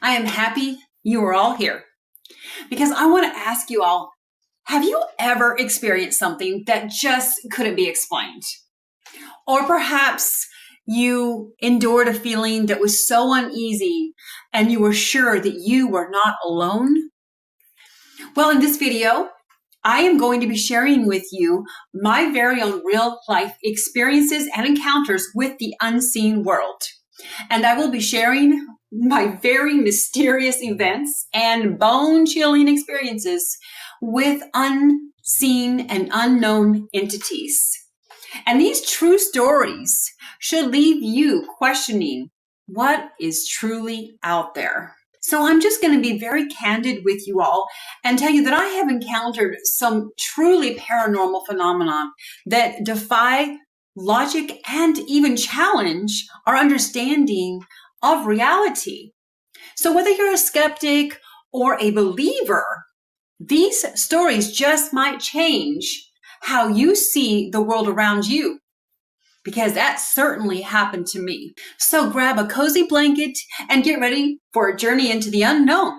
I am happy you are all here because I want to ask you all, have you ever experienced something that just couldn't be explained? Or perhaps you endured a feeling that was so uneasy and you were sure that you were not alone? Well, in this video, I am going to be sharing with you my very own real life experiences and encounters with the unseen world. And I will be sharing my very mysterious events and bone-chilling experiences with unseen and unknown entities. And these true stories should leave you questioning what is truly out there. So I'm just going to be very candid with you all and tell you that I have encountered some truly paranormal phenomena that defy logic and even challenge our understanding of reality. So whether you're a skeptic or a believer, these stories just might change how you see the world around you, because that certainly happened to me. So grab a cozy blanket and get ready for a journey into the unknown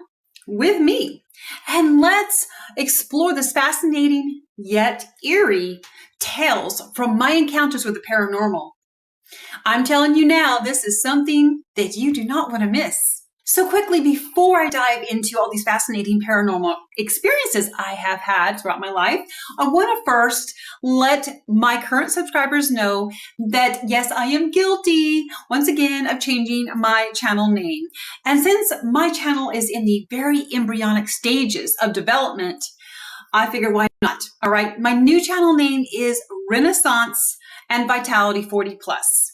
with me. And let's explore this fascinating yet eerie tales from my encounters with the paranormal. I'm telling you now, this is something that you do not want to miss. So quickly, before I dive into all these fascinating paranormal experiences I have had throughout my life, I want to first let my current subscribers know that yes, I am guilty, once again, of changing my channel name. And since my channel is in the very embryonic stages of development, I figured why not? All right, my new channel name is Renaissance and Vitality 40 Plus.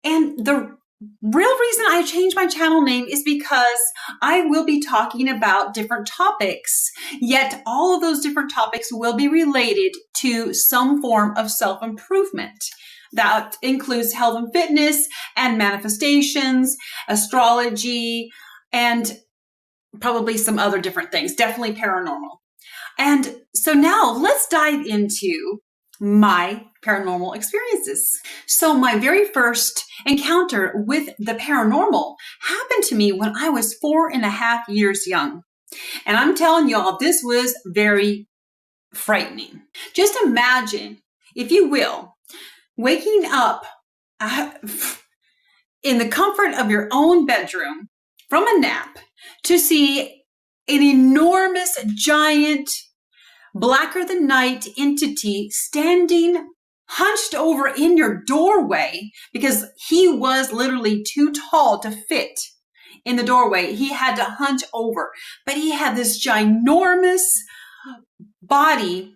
And the real reason I changed my channel name is because I will be talking about different topics, yet all of those different topics will be related to some form of self-improvement. That includes health and fitness and manifestations, astrology, and probably some other different things, definitely paranormal. And so now let's dive into my paranormal experiences. So my very first encounter with the paranormal happened to me when I was 4.5 years young. And I'm telling y'all, this was very frightening. Just imagine, if you will, waking up in the comfort of your own bedroom from a nap to see an enormous, giant, blacker than night entity standing hunched over in your doorway, because he was literally too tall to fit in the doorway. He had to hunch over, but he had this ginormous body,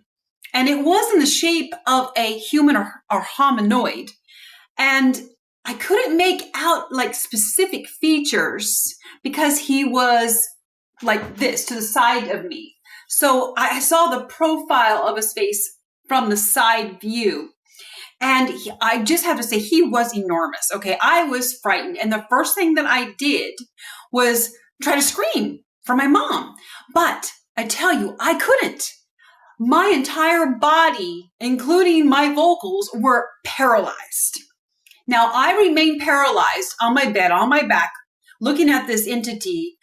and it was in the shape of a human or hominoid. And I couldn't make out like specific features because he was like this to the side of me. So I saw the profile of his face from the side view. And I just have to say, he was enormous. Okay, I was frightened. And the first thing that I did was try to scream for my mom. But I tell you, I couldn't. My entire body, including my vocals, were paralyzed. Now, I remained paralyzed on my bed, on my back, looking at this entity.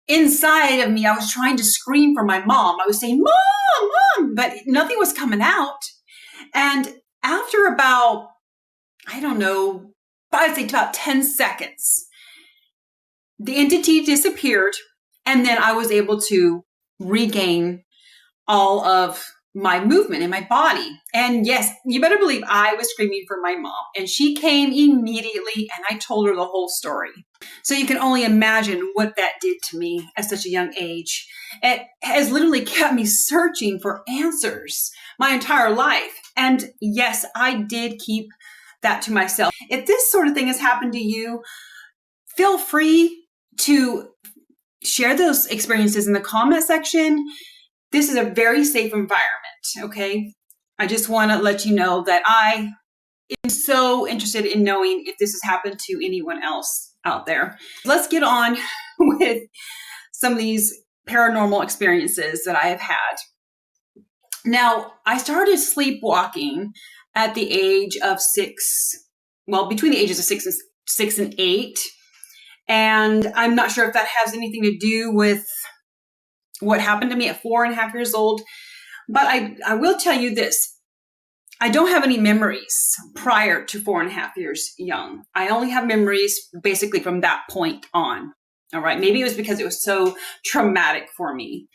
Inside of me, I was trying to scream for my mom. I was saying, "Mom, Mom," but nothing was coming out. And after about, I don't know, I'd say about 10 seconds, the entity disappeared, and then I was able to regain all of my movement in my body. And yes, you better believe I was screaming for my mom, and she came immediately, and I told her the whole story. So you can only imagine what that did to me at such a young age. It has literally kept me searching for answers my entire life. And yes, I did keep that to myself. If this sort of thing has happened to you, feel free to share those experiences in the comment section. This is a very safe environment, okay? I just want to let you know that I am so interested in knowing if this has happened to anyone else out there. Let's get on with some of these paranormal experiences that I have had. Now, I started sleepwalking at the age of 6, well, between the ages of 6 and 8. And I'm not sure if that has anything to do with what happened to me at 4.5 years old. But I will tell you this. I don't have any memories prior to 4.5 years young. I only have memories basically from that point on. All right. Maybe it was because it was so traumatic for me.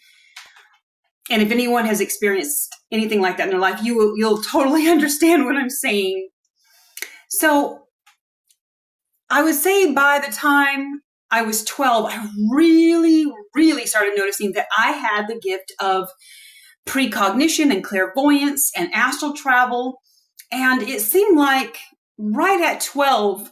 And if anyone has experienced anything like that in their life, you'll totally understand what I'm saying. So I would say by the time I was 12, I really, really started noticing that I had the gift of precognition and clairvoyance and astral travel. And it seemed like right at 12,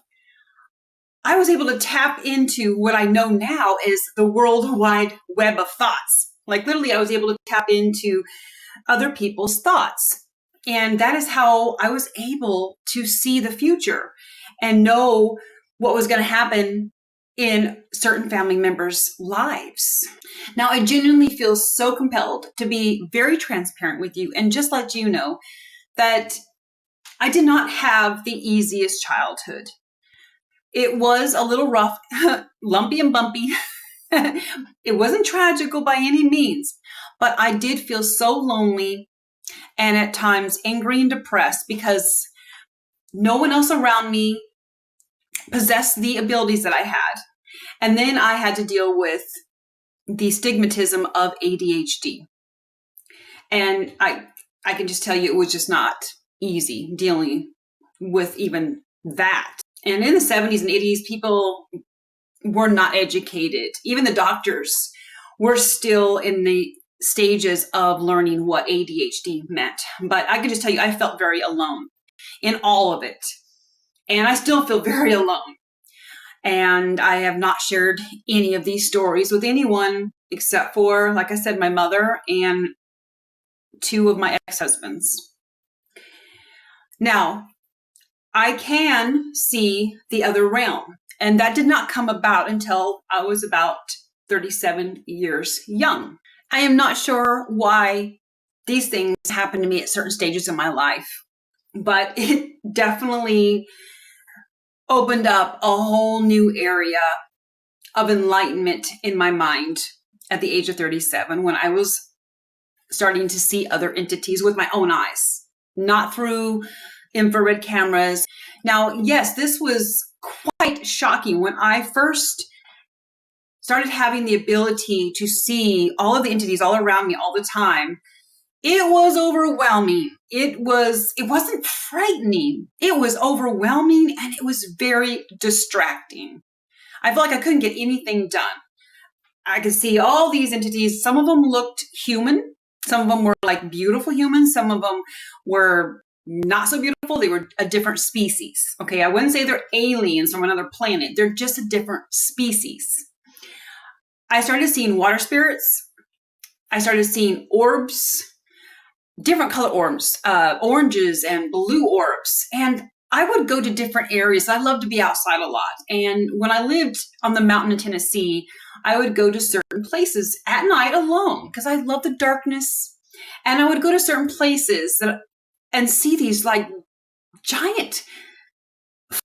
I was able to tap into what I know now is the world wide web of thoughts. Like literally, I was able to tap into other people's thoughts. And that is how I was able to see the future and know what was going to happen in certain family members' lives. Now, I genuinely feel so compelled to be very transparent with you and just let you know that I did not have the easiest childhood. It was a little rough, lumpy and bumpy. It wasn't tragical by any means, but I did feel so lonely and at times angry and depressed because no one else around me possessed the abilities that I had. And then I had to deal with the stigmatism of ADHD. And I can just tell you it was just not easy dealing with even that. And in the 70s and 80s, people were not educated. Even the doctors were still in the stages of learning what ADHD meant. But I can just tell you, I felt very alone in all of it. And I still feel very alone. And I have not shared any of these stories with anyone except for, like I said, my mother and 2 of my ex-husbands. Now, I can see the other realm. And that did not come about until I was about 37 years young. I am not sure why these things happened to me at certain stages in my life, but it definitely opened up a whole new area of enlightenment in my mind at the age of 37 when I was starting to see other entities with my own eyes, not through infrared cameras. Now, yes, this was quite shocking when I first started having the ability to see all of the entities all around me all the time. It was overwhelming. It wasn't frightening. It was overwhelming and it was very distracting. I felt like I couldn't get anything done. I could see all these entities. Some of them looked human. Some of them were like beautiful humans. Some of them were not so beautiful. They were a different species. Okay, I wouldn't say they're aliens from another planet. They're just a different species. I started seeing water spirits. I started seeing orbs, different color orbs, oranges and blue orbs. And I would go to different areas. I love to be outside a lot. And when I lived on the mountain in Tennessee, I would go to certain places at night alone because I love the darkness. And I would go to certain places and see these like giant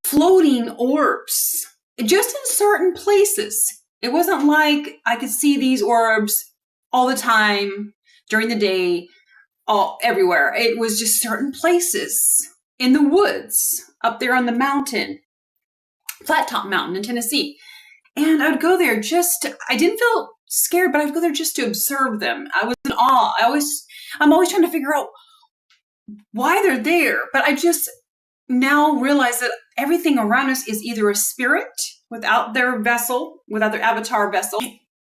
floating orbs just in certain places. It wasn't like I could see these orbs all the time during the day, all everywhere. It was just certain places in the woods, up there on the mountain, Flat Top Mountain in Tennessee. And I would go there I didn't feel scared, but I'd go there just to observe them. I was in awe. I'm always trying to figure out why they're there. But I just now realize that everything around us is either a spirit without their vessel, without their avatar vessel.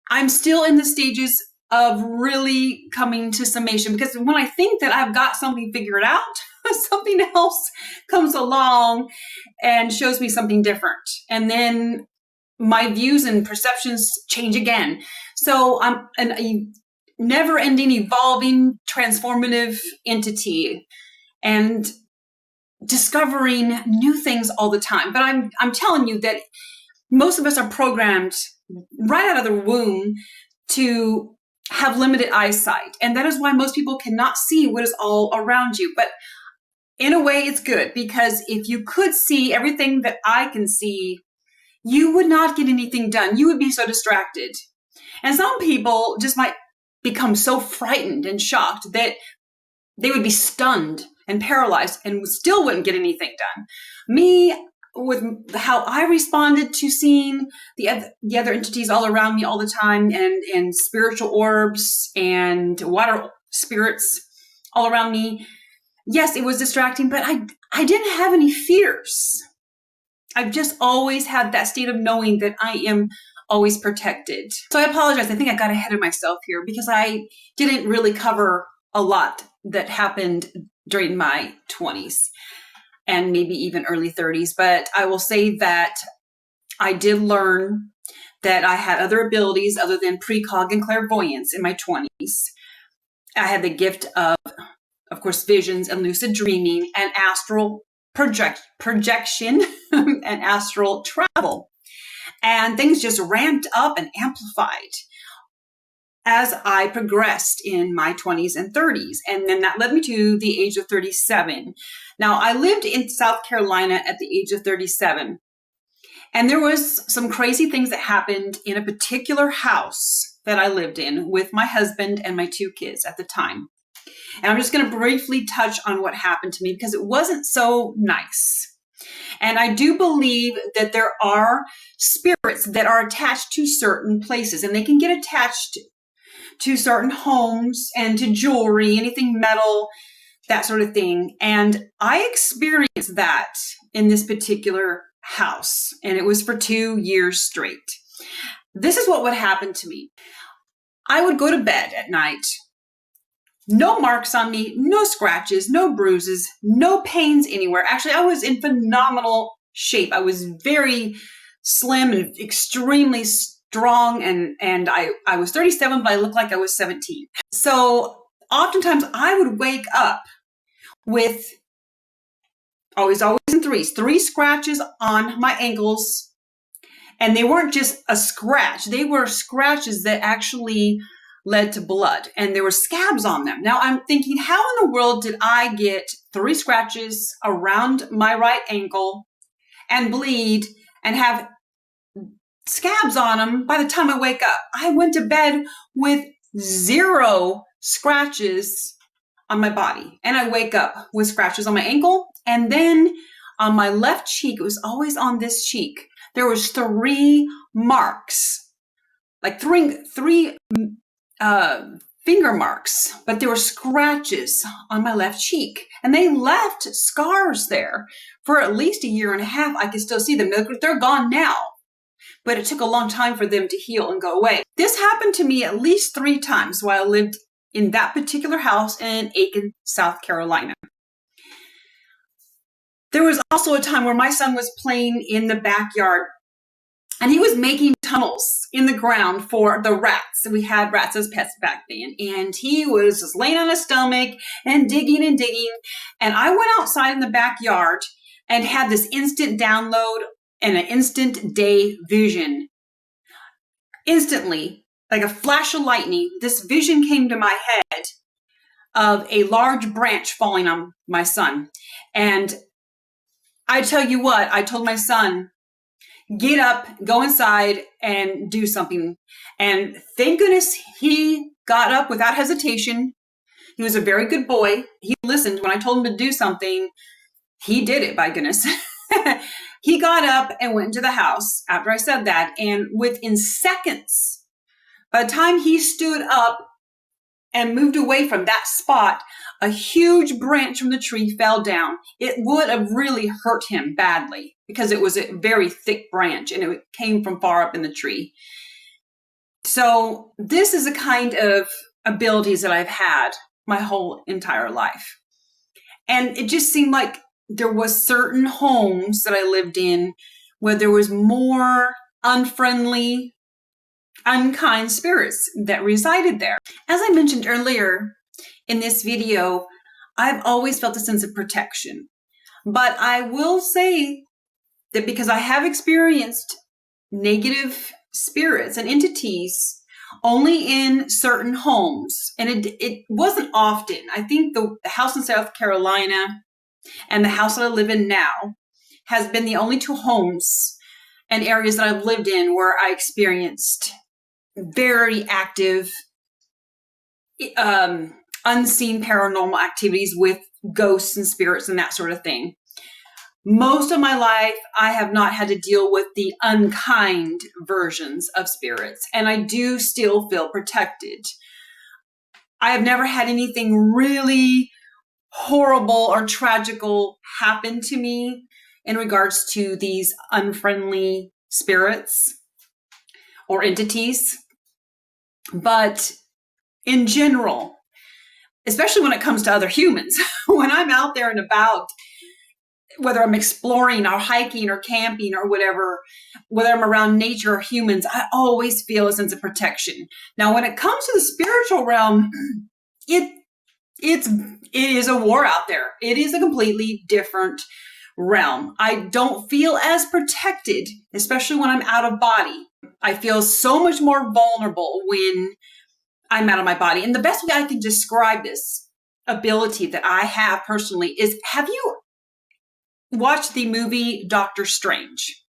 I'm still in the stages of really coming to summation because when I think that I've got something figured out, something else comes along and shows me something different. And then my views and perceptions change again. So I'm a never-ending, evolving, transformative entity and discovering new things all the time. But I'm telling you that most of us are programmed right out of the womb to have limited eyesight. And that is why most people cannot see what is all around you. But in a way, it's good because if you could see everything that I can see, you would not get anything done. You would be so distracted. And some people just might become so frightened and shocked that they would be stunned and paralyzed and still wouldn't get anything done. Me, with how I responded to seeing the other entities all around me all the time, and spiritual orbs and water spirits all around me, yes, it was distracting, but I didn't have any fears. I've just always had that state of knowing that I am always protected. So I apologize. I think I got ahead of myself here because I didn't really cover a lot that happened during my 20s and maybe even early 30s. But I will say that I did learn that I had other abilities other than precog and clairvoyance in my 20s. I had the gift of course, visions and lucid dreaming and astral projection and astral travel. And things just ramped up and amplified as I progressed in my 20s and 30s. And then that led me to the age of 37. Now, I lived in South Carolina at the age of 37. And there was some crazy things that happened in a particular house that I lived in with my husband and my 2 kids at the time. And I'm just going to briefly touch on what happened to me because it wasn't so nice. And I do believe that there are spirits that are attached to certain places, and they can get attached to certain homes and to jewelry, anything metal, that sort of thing. And I experienced that in this particular house, and it was for 2 years straight. This is what would happen to me. I would go to bed at night. No marks on me, no scratches, no bruises, no pains anywhere. Actually, I was in phenomenal shape. I was very slim and extremely strong, and I was 37, but I looked like I was 17. So oftentimes I would wake up with always in threes, 3 scratches on my ankles, and they weren't just a scratch. They were scratches that actually led to blood, and there were scabs on them. Now I'm thinking, how in the world did I get 3 scratches around my right ankle and bleed and have scabs on them by the time I wake up? I went to bed with 0 scratches on my body, and I wake up with scratches on my ankle, and then on my left cheek, it was always on this cheek, there was 3 marks, like three finger marks, but there were scratches on my left cheek, and they left scars there for at least 1.5 years. I can still see them. They're gone now, but it took a long time for them to heal and go away. This happened to me at least 3 times while I lived in that particular house in Aiken, South Carolina. There was also a time where my son was playing in the backyard, and he was making tunnels in the ground for the rats. We had rats as pets back then. And he was just laying on his stomach and digging. And I went outside in the backyard and had this instant download and an instant day vision. Instantly, like a flash of lightning, this vision came to my head of a large branch falling on my son. And I tell you what, I told my son, get up, go inside, and do something. And thank goodness he got up without hesitation. He was a very good boy. He listened when I told him to do something. He did it, by goodness. He got up and went into the house after I said that. And within seconds, by the time he stood up and moved away from that spot, a huge branch from the tree fell down. It would have really hurt him badly because it was a very thick branch and it came from far up in the tree. So this is a kind of abilities that I've had my whole entire life. And it just seemed like there was certain homes that I lived in where there was more unfriendly, unkind spirits that resided there. As I mentioned earlier in this video, I've always felt a sense of protection. But I will say that because I have experienced negative spirits and entities only in certain homes, and it wasn't often. I think the house in South Carolina and the house that I live in now has been the only 2 homes and areas that I've lived in where I experienced very active, unseen paranormal activities with ghosts and spirits and that sort of thing. Most of my life, I have not had to deal with the unkind versions of spirits, and I do still feel protected. I have never had anything really horrible or tragical happen to me in regards to these unfriendly spirits or entities. But in general, especially when it comes to other humans, when I'm out there and about, whether I'm exploring or hiking or camping or whatever, whether I'm around nature or humans, I always feel a sense of protection. Now, when it comes to the spiritual realm, it is a war out there. It is a completely different realm. I don't feel as protected, especially when I'm out of body. I feel so much more vulnerable when I'm out of my body. And the best way I can describe this ability that I have personally is, have you watched the movie Doctor Strange?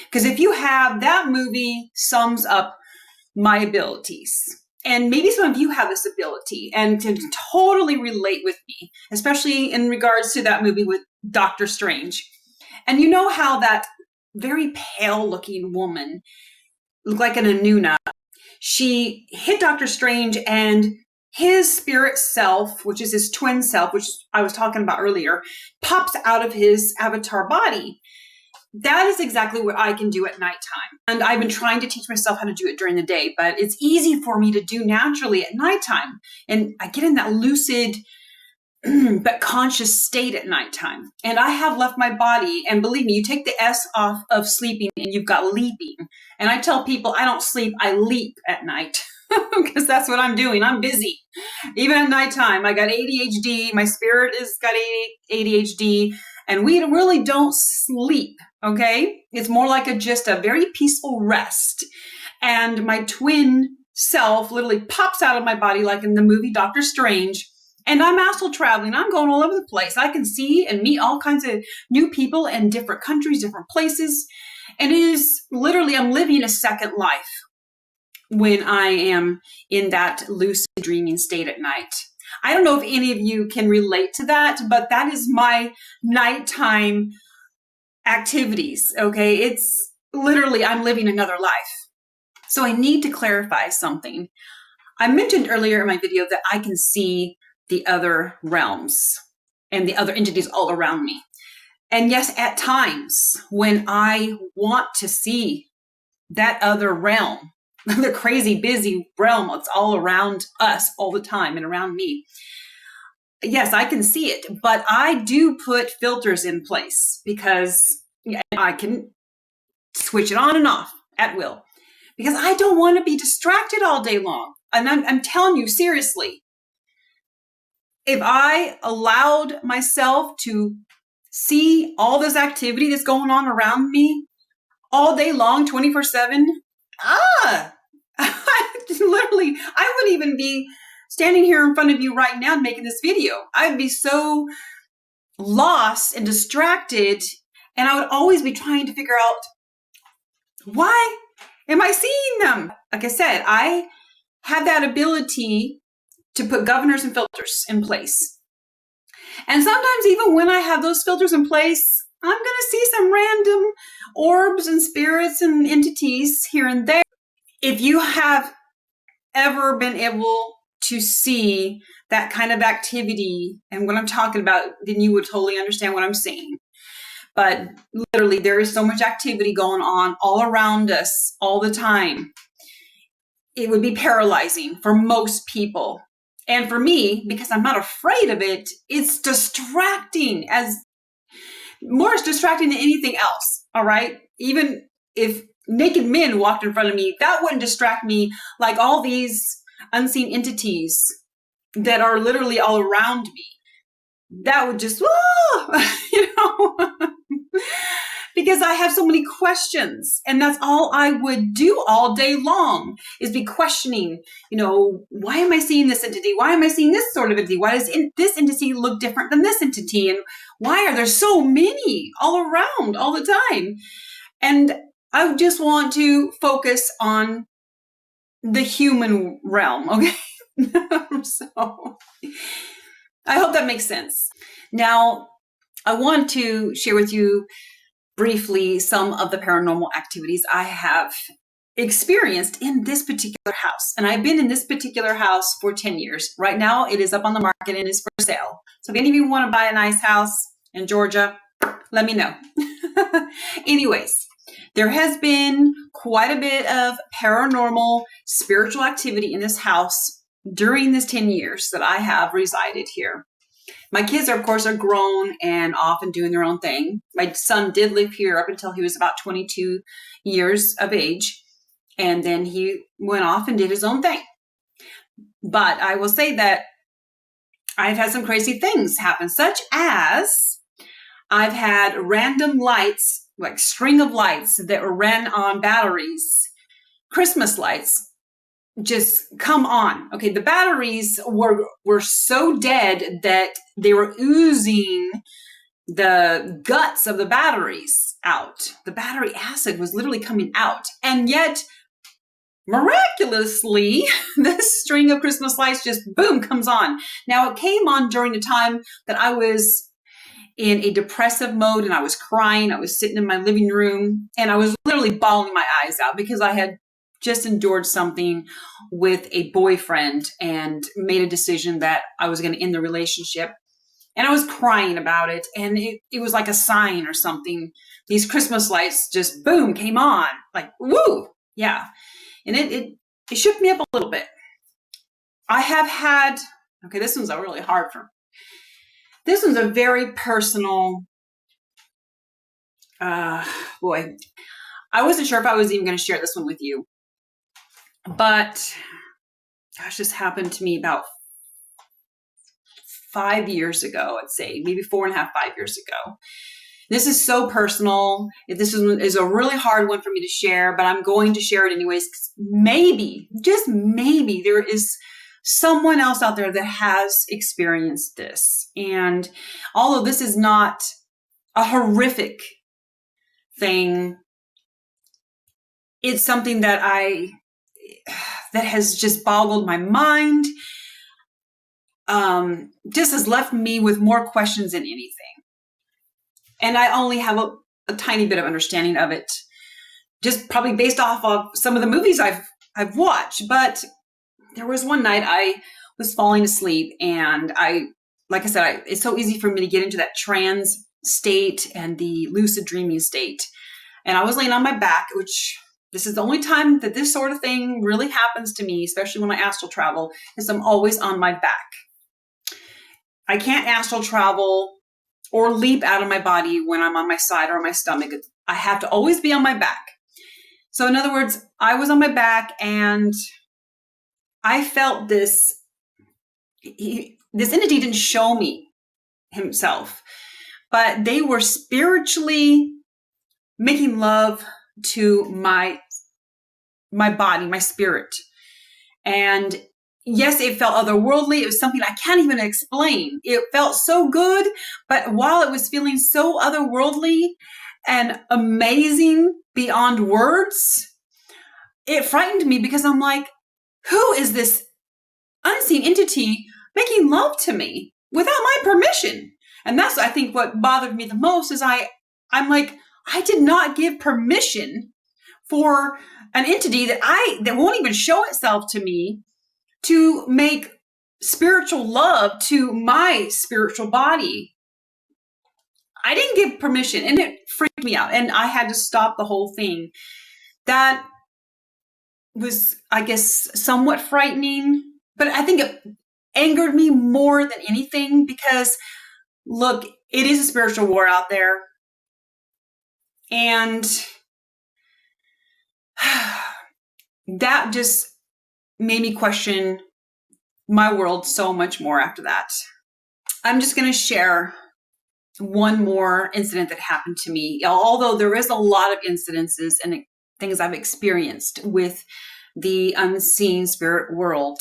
Because if you have, that movie sums up my abilities. And maybe some of you have this ability and can totally relate with me, especially in regards to that movie with Doctor Strange. And you know how that very pale looking woman looked like an Anuna. She hit Doctor Strange, and his spirit self, which is his twin self, which I was talking about earlier, pops out of his avatar body. That is exactly what I can do at nighttime. And I've been trying to teach myself how to do it during the day, but it's easy for me to do naturally at nighttime. And I get in that lucid but conscious state at nighttime. And I have left my body, and believe me, you take the S off of sleeping and you've got leaping. And I tell people I don't sleep, I leap at night. Because that's what I'm doing. I'm busy. Even at nighttime, I got ADHD. My spirit has got ADHD. And we really don't sleep, okay? It's more like just a very peaceful rest. And my twin self literally pops out of my body like in the movie Doctor Strange. And I'm astral traveling. I'm going all over the place. I can see and meet all kinds of new people in different countries, different places. And it is literally, I'm living a second life when I am in that lucid dreaming state at night. I don't know if any of you can relate to that, but that is my nighttime activities, okay? It's literally, I'm living another life. So I need to clarify something. I mentioned earlier in my video that I can see the other realms and the other entities all around me. And yes, at times when I want to see that other realm, the crazy busy realm that's all around us all the time and around me, yes, I can see it, but I do put filters in place because I can switch it on and off at will, because I don't want to be distracted all day long. And I'm telling you seriously, if I allowed myself to see all this activity that's going on around me all day long, 24/7, literally, I wouldn't even be standing here in front of you right now making this video. I'd be so lost and distracted, and I would always be trying to figure out, why am I seeing them? Like I said, I have that ability to put governors and filters in place. And sometimes even when I have those filters in place, I'm going to see some random orbs and spirits and entities here and there. If you have ever been able to see that kind of activity and what I'm talking about, then you would totally understand what I'm saying. But literally, there is so much activity going on all around us all the time. It would be paralyzing for most people. And for me, because I'm not afraid of it, it's distracting, more distracting than anything else, all right? Even if naked men walked in front of me, that wouldn't distract me like all these unseen entities that are literally all around me. That would just, because I have so many questions, and that's all I would do all day long is be questioning, why am I seeing this entity? Why am I seeing this sort of entity? Why does this entity look different than this entity? And why are there so many all around all the time? And I just want to focus on the human realm, okay? So I hope that makes sense. Now, I want to share with you briefly some of the paranormal activities I have experienced in this particular house. And I've been in this particular house for 10 years. Right now, it is up on the market and is for sale. So if any of you want to buy a nice house in Georgia, let me know. Anyways, there has been quite a bit of paranormal spiritual activity in this house during this 10 years that I have resided here. My kids, of course, are grown and off and doing their own thing. My son did live here up until he was about 22 years of age. And then he went off and did his own thing. But I will say that I've had some crazy things happen, such as I've had random lights, like string of lights that were ran on batteries, Christmas lights, just come on. Okay, the batteries were so dead that they were oozing the guts of the batteries out. The battery acid was literally coming out. And yet, miraculously, this string of Christmas lights just boom comes on. Now, it came on during the time that I was in a depressive mode and I was crying. I was sitting in my living room and I was literally bawling my eyes out because I had just endured something with a boyfriend and made a decision that I was going to end the relationship. And I was crying about it. And it was like a sign or something. These Christmas lights just boom came on. Like, woo! Yeah. And it shook me up a little bit. I have had, okay, this one's a really hard one. This one's a very personal, boy. I wasn't sure if I was even going to share this one with you. But, gosh, this happened to me about 5 years ago, I'd say, maybe 4.5, 5 years ago. This is so personal. This is a really hard one for me to share, but I'm going to share it anyways. Maybe, just maybe, there is someone else out there that has experienced this. And although this is not a horrific thing, it's something that has just boggled my mind, just has left me with more questions than anything. And I only have a tiny bit of understanding of it, just probably based off of some of the movies I've watched. But there was one night I was falling asleep and like I said, it's so easy for me to get into that trance state and the lucid dreaming state. And I was laying on my back, which this is the only time that this sort of thing really happens to me, especially when I astral travel, is I'm always on my back. I can't astral travel or leap out of my body when I'm on my side or on my stomach. I have to always be on my back. So in other words, I was on my back and I felt this entity didn't show me himself, but they were spiritually making love to my body, my spirit. And yes, it felt otherworldly. It was something I can't even explain. It felt so good, but while it was feeling so otherworldly and amazing beyond words, it frightened me because I'm like, who is this unseen entity making love to me without my permission? And that's, I think, what bothered me the most is I'm like, I did not give permission for an entity that won't even show itself to me to make spiritual love to my spiritual body. I didn't give permission and it freaked me out and I had to stop the whole thing. That was, I guess, somewhat frightening, but I think it angered me more than anything because, look, it is a spiritual war out there. And that just made me question my world so much more after that. I'm just going to share one more incident that happened to me. Although there is a lot of incidences and things I've experienced with the unseen spirit world,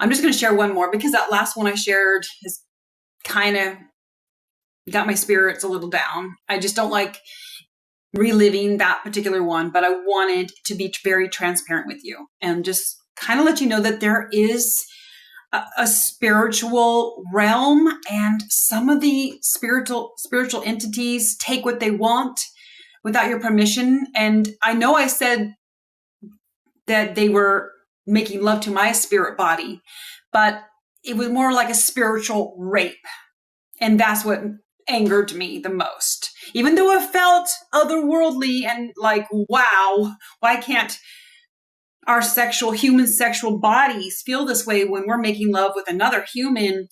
I'm just going to share one more because that last one I shared has kind of got my spirits a little down. I just don't like reliving that particular one, but I wanted to be very transparent with you and just kind of let you know that there is a spiritual realm, and some of the spiritual entities take what they want without your permission. And I know I said that they were making love to my spirit body, but it was more like a spiritual rape. And that's what angered me the most. Even though it felt otherworldly and like, wow, why can't our human sexual bodies feel this way when we're making love with another human?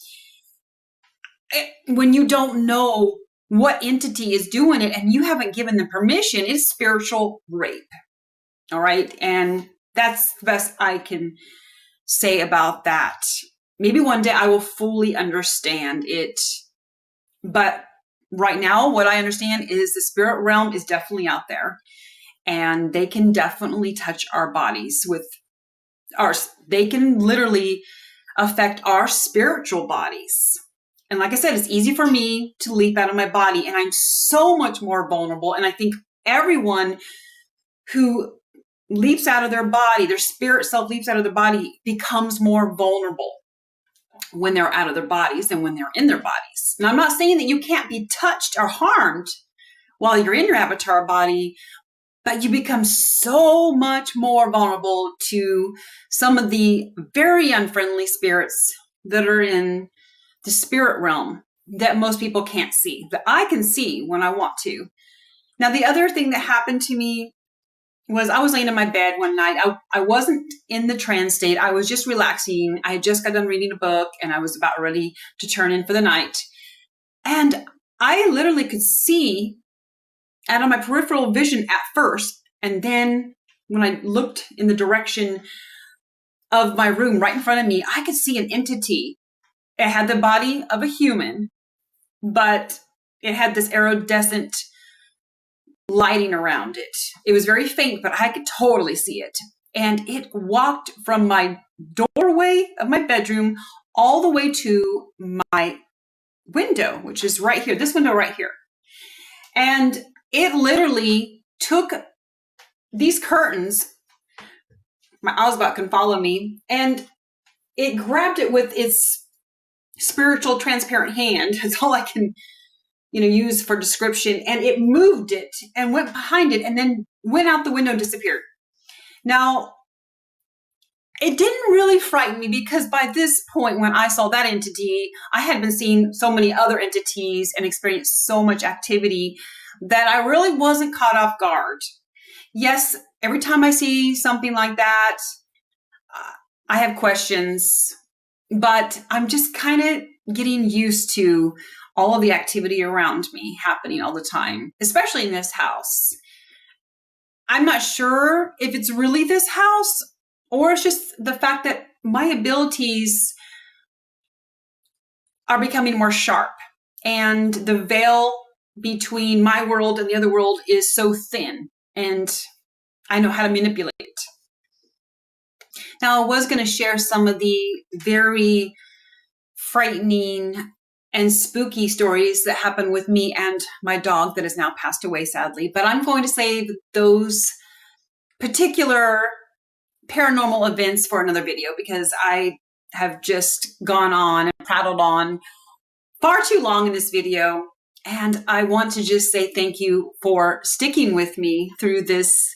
When you don't know what entity is doing it and you haven't given them permission, it's spiritual rape. All right. And that's the best I can say about that. Maybe one day I will fully understand it. But right now, what I understand is the spirit realm is definitely out there. And they can definitely touch our bodies they can literally affect our spiritual bodies. And like I said, it's easy for me to leap out of my body, and I'm so much more vulnerable. And I think everyone who leaps out of their body, their spirit self leaps out of their body, becomes more vulnerable when they're out of their bodies than when they're in their bodies. And I'm not saying that you can't be touched or harmed while you're in your avatar body, but you become so much more vulnerable to some of the very unfriendly spirits that are in the spirit realm that most people can't see, that I can see when I want to. Now, the other thing that happened to me was I was laying in my bed one night. I wasn't in the trance state. I was just relaxing. I had just got done reading a book and I was about ready to turn in for the night. And I literally could see out of my peripheral vision at first. And then when I looked in the direction of my room right in front of me, I could see an entity. It had the body of a human, but it had this iridescent lighting around it. It was very faint, but I could totally see it. And it walked from my doorway of my bedroom all the way to my window, which is right here, this window right here. And it literally took these curtains, my Ausbot can follow me, and it grabbed it with its spiritual transparent hand. That's all I can, use for description. And it moved it and went behind it and then went out the window and disappeared. Now, it didn't really frighten me because by this point, when I saw that entity, I had been seeing so many other entities and experienced so much activity that I really wasn't caught off guard. Yes, every time I see something like that, I have questions, but I'm just kind of getting used to all of the activity around me happening all the time, especially in this house. I'm not sure if it's really this house or it's just the fact that my abilities are becoming more sharp and the veil between my world and the other world is so thin, and I know how to manipulate it. Now, I was going to share some of the very frightening and spooky stories that happened with me and my dog that has now passed away, sadly, but I'm going to save those particular paranormal events for another video because I have just gone on and prattled on far too long in this video. And I want to just say thank you for sticking with me through this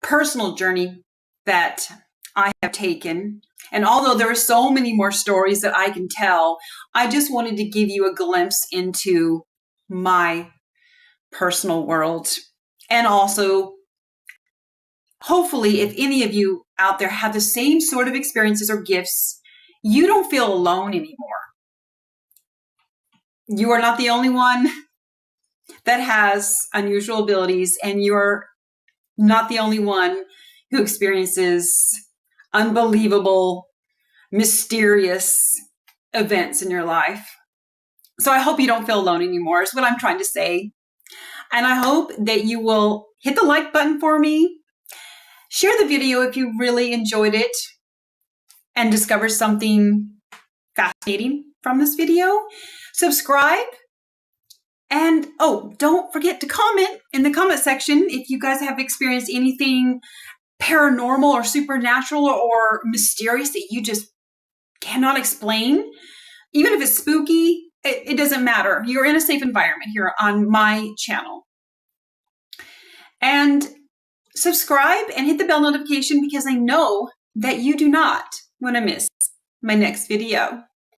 personal journey that I have taken. And although there are so many more stories that I can tell, I just wanted to give you a glimpse into my personal world. And also, hopefully, if any of you out there have the same sort of experiences or gifts, you don't feel alone anymore. You are not the only one that has unusual abilities, and you're not the only one who experiences unbelievable, mysterious events in your life. So I hope you don't feel alone anymore, is what I'm trying to say. And I hope that you will hit the like button for me, share the video if you really enjoyed it and discovered something fascinating from this video, subscribe, And oh, don't forget to comment in the comment section if you guys have experienced anything paranormal or supernatural or mysterious that you just cannot explain. Even if it's spooky, it doesn't matter. You're in a safe environment here on my channel. And subscribe and hit the bell notification because I know that you do not want to miss my next video.